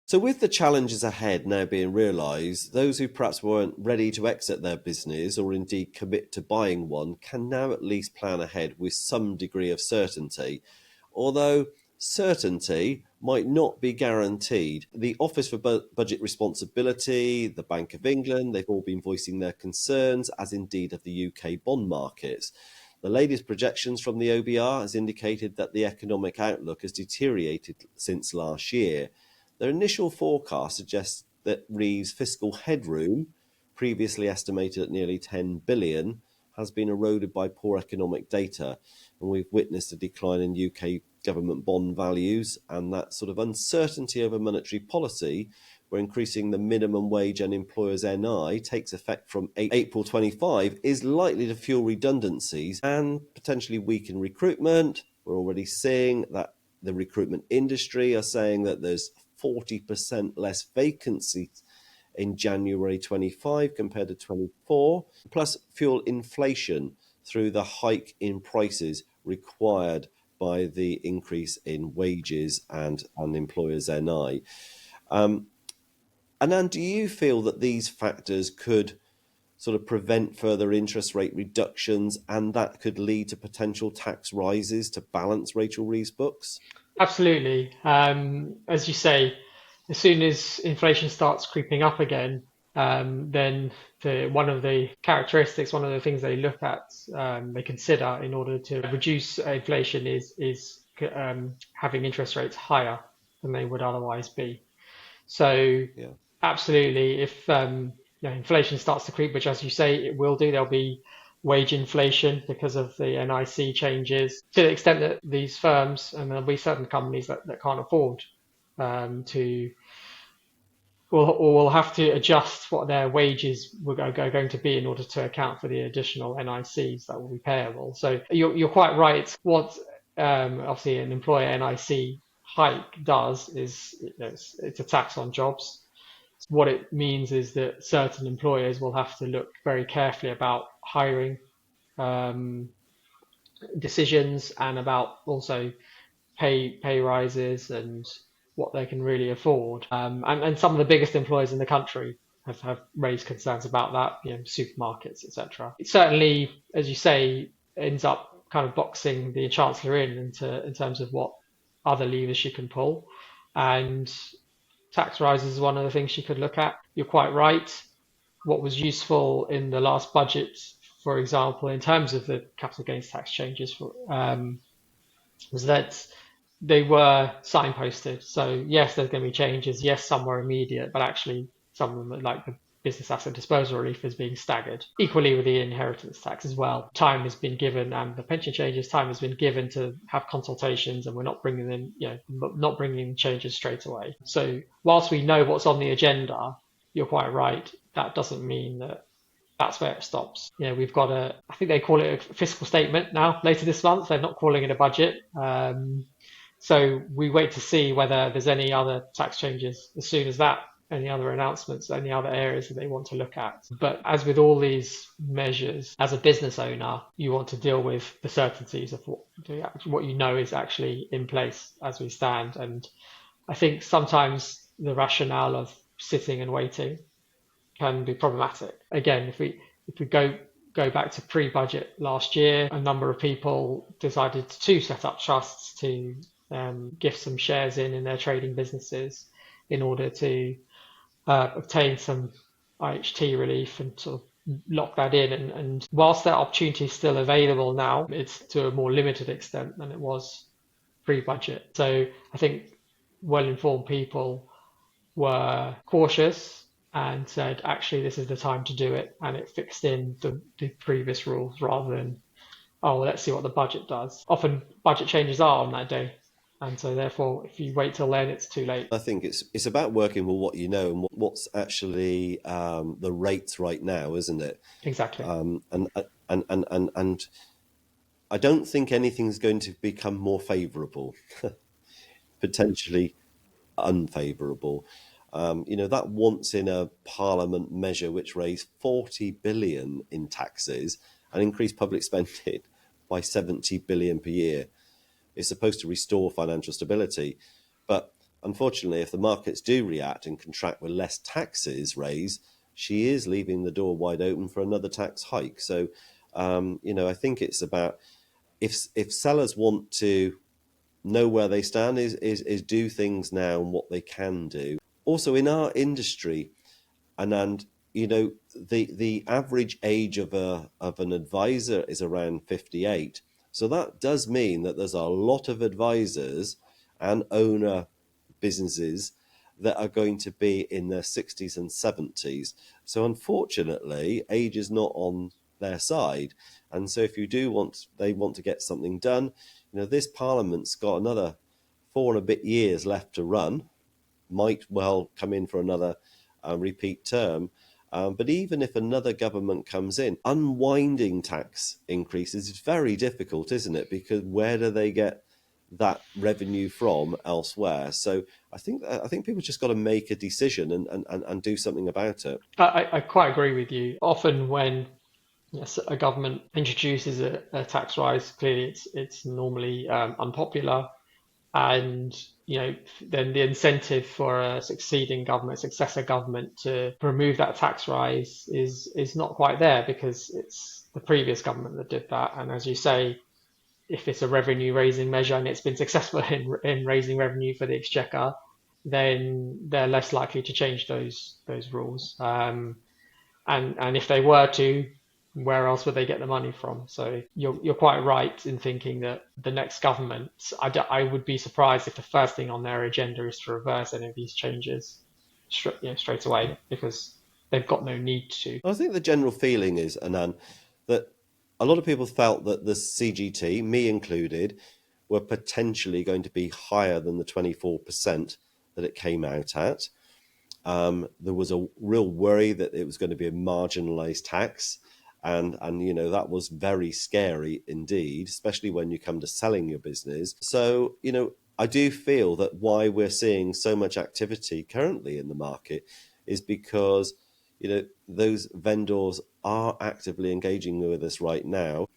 So with the challenges ahead now being realised, those who perhaps weren't ready to exit their business or indeed commit to buying one can now at least plan ahead with some degree of certainty. Although certainty might not be guaranteed. The Office for Budget Responsibility, the Bank of England, they've all been voicing their concerns, as indeed have the UK bond markets. The latest projections from the OBR has indicated that the economic outlook has deteriorated since last year. Their initial forecast suggests that Reeve's fiscal headroom, previously estimated at nearly 10 billion, has been eroded by poor economic data. And we've witnessed a decline in UK government bond values, and that sort of uncertainty over monetary policy, where increasing the minimum wage and employers' NI takes effect from April 25, is likely to fuel redundancies and potentially weaken recruitment. We're already seeing that the recruitment industry are saying that there's 40% less vacancies in January 25 compared to 24, plus fuel inflation through the hike in prices required by the increase in wages and employers' NI. Anand, do you feel that these factors could sort of prevent further interest rate reductions and that could lead to potential tax rises to balance Rachel Reeve's books? Absolutely. As you say, as soon as inflation starts creeping up again, then one of the characteristics, one of the things they look at, they consider in order to reduce inflation is having interest rates higher than they would otherwise be. So absolutely, if inflation starts to creep, which as you say it will do, there'll be wage inflation because of the NIC changes, to the extent that these firms, and there'll be certain companies that can't afford to, will have to adjust what their wages are going to be in order to account for the additional NICs that will be payable. So you're quite right. What obviously an employer NIC hike does is it's a tax on jobs. What it means is that certain employers will have to look very carefully about hiring decisions and about also pay rises and what they can really afford. And some of the biggest employers in the country have raised concerns about that, supermarkets, etc. It certainly, as you say, ends up kind of boxing the Chancellor in terms of what other levers she can pull. And tax rises is one of the things she could look at. You're quite right. What was useful in the last budget, for example, in terms of the capital gains tax changes, was that they were signposted. So yes, there's going to be changes. Yes, some were immediate, but actually some of them, like the business asset disposal relief, is being staggered. Equally with the inheritance tax as well. Time has been given, and the pension changes, time has been given to have consultations, and we're not bringing in changes straight away. So whilst we know what's on the agenda, you're quite right. That doesn't mean that that's where it stops. We've got I think they call it a fiscal statement now, later this month. They're not calling it a budget. So we wait to see whether there's any other tax changes as soon as that, any other announcements, any other areas that they want to look at. But as with all these measures, as a business owner, you want to deal with the certainties of what you know is actually in place as we stand. And I think sometimes the rationale of sitting and waiting can be problematic. Again, if we go back to pre-budget last year, a number of people decided to set up trusts to gift some shares in their trading businesses in order to obtain some IHT relief and sort of lock that in. And whilst that opportunity is still available now, it's to a more limited extent than it was pre-budget. So I think well-informed people were cautious and said, actually, this is the time to do it. And it fixed in the previous rules rather than, let's see what the budget does. Often budget changes are on that day. And so therefore, if you wait till then, it's too late. I think it's about working with what you know and what's actually the rates right now, isn't it? Exactly. And I don't think anything's going to become more favourable, potentially unfavourable. That once in a parliament measure which raised 40 billion in taxes and increased public spending by 70 billion per year is supposed to restore financial stability. But unfortunately, if the markets do react and contract with less taxes raised, she is leaving the door wide open for another tax hike. So, I think it's about if sellers want to know where they stand, is do things now and what they can do. Also, in our industry, and the average age of an advisor is around 58. So that does mean that there's a lot of advisors and owner businesses that are going to be in their 60s and 70s. So unfortunately, age is not on their side. And so if they want to get something done, this Parliament's got another 4 and a bit years left to run, might well come in for another repeat term. But even if another government comes in, unwinding tax increases is very difficult, isn't it? Because where do they get that revenue from elsewhere? So I think people just got to make a decision and do something about it. I quite agree with you. Often when a government introduces a tax rise, clearly it's normally unpopular, and then the incentive for a successor government to remove that tax rise is not quite there, because it's the previous government that did that. And as you say, if it's a revenue raising measure and it's been successful in raising revenue for the exchequer, then they're less likely to change those rules. And if they were to, where else would they get the money from? So you're quite right in thinking that the next government, I would be surprised if the first thing on their agenda is to reverse any of these changes straight away, because they've got no need to. I think the general feeling is, Anand, that a lot of people felt that the CGT, me included, were potentially going to be higher than the 24% that it came out at. There was a real worry that it was going to be a marginalised tax. And that was very scary indeed, especially when you come to selling your business. So, I do feel that why we're seeing so much activity currently in the market is because, those vendors are actively engaging with us right now.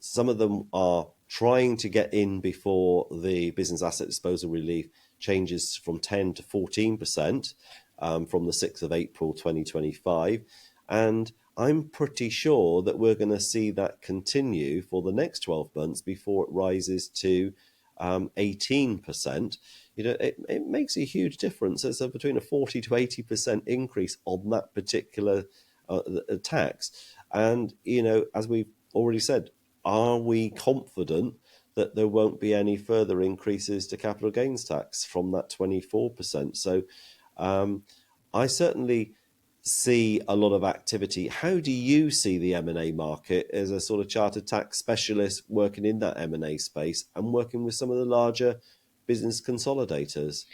Some of them are trying to get in before the business asset disposal relief changes from 10 to 14% from the 6th of April 2025. And I'm pretty sure that we're going to see that continue for the next 12 months before it rises to 18%. It makes a huge difference. It's between a 40 to 80% increase on that particular tax. And, as we've already said, are we confident that there won't be any further increases to capital gains tax from that 24%? So I certainly see a lot of activity. How do you see the M&A market as a sort of chartered tax specialist working in that M&A space and working with some of the larger business consolidators?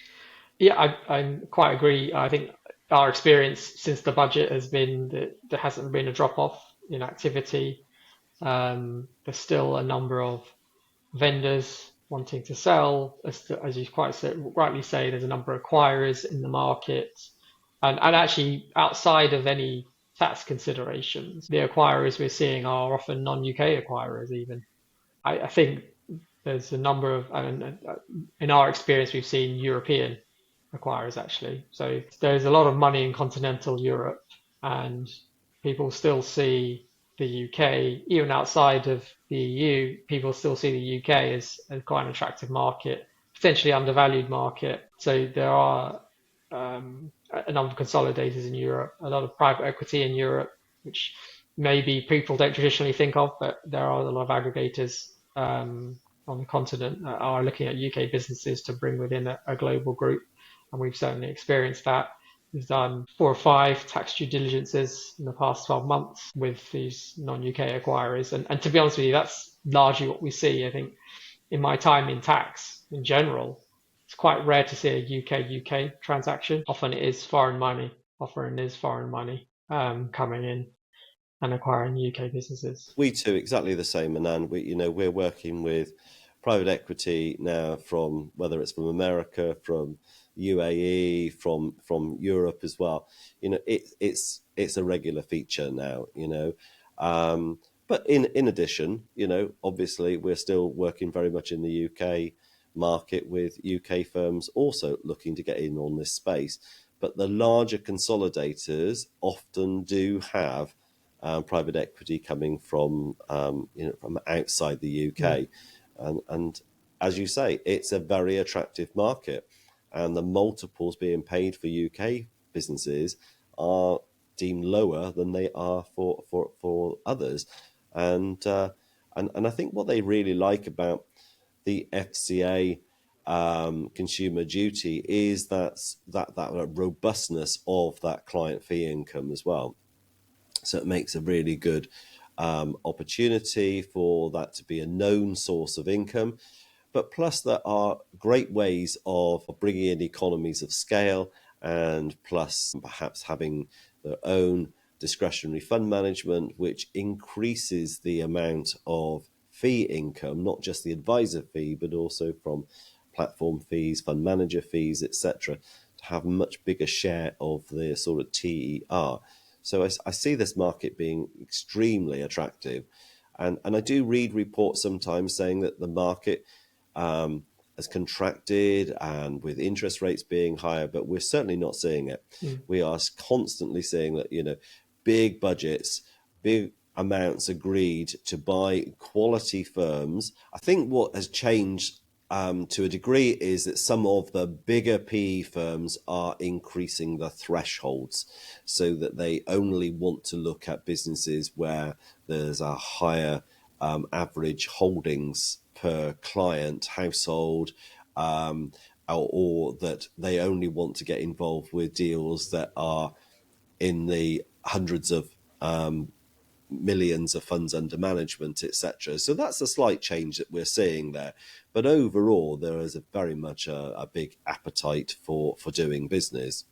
Yeah, I quite agree. I think our experience since the budget has been that there hasn't been a drop off in activity. There's still a number of vendors wanting to sell. As you rightly say, there's a number of acquirers in the market. And actually, outside of any tax considerations, the acquirers we're seeing are often non-UK acquirers even. I think there's a number of, in our experience, we've seen European acquirers actually. So there's a lot of money in continental Europe, and people still see the UK, even outside of the EU, people still see the UK as quite an attractive market, potentially undervalued market. So there are a number of consolidators in Europe, a lot of private equity in Europe, which maybe people don't traditionally think of, but there are a lot of aggregators on the continent that are looking at UK businesses to bring within a global group. And we've certainly experienced that. We've done 4 or 5 tax due diligences in the past 12 months with these non-UK acquirers. And to be honest with you, that's largely what we see. I think in my time in tax in general, it's quite rare to see a UK transaction. Often it is foreign money. Coming in and acquiring UK businesses. We too, exactly the same, Anand. We're working with private equity now, from whether it's from America, from UAE, from Europe as well. It's a regular feature now. But in addition, obviously we're still working very much in the UK market with UK firms also looking to get in on this space. But the larger consolidators often do have private equity coming from from outside the UK, and as you say, it's a very attractive market, and the multiples being paid for UK businesses are deemed lower than they are for others, and I think what they really like about the FCA consumer duty is that robustness of that client fee income as well. So it makes a really good opportunity for that to be a known source of income. But plus, there are great ways of bringing in economies of scale, and plus perhaps having their own discretionary fund management, which increases the amount of fee income, not just the advisor fee, but also from platform fees, fund manager fees, etc., to have a much bigger share of the sort of TER. So I see this market being extremely attractive. And I do read reports sometimes saying that the market has contracted and with interest rates being higher, but we're certainly not seeing it. We are constantly seeing that, big budgets, big amounts agreed to buy quality firms. I think what has changed to a degree is that some of the bigger PE firms are increasing the thresholds so that they only want to look at businesses where there's a higher average holdings per client household, or that they only want to get involved with deals that are in the hundreds of millions of funds under management, etc. So that's a slight change that we're seeing there. But overall, there is very much a big appetite for doing business.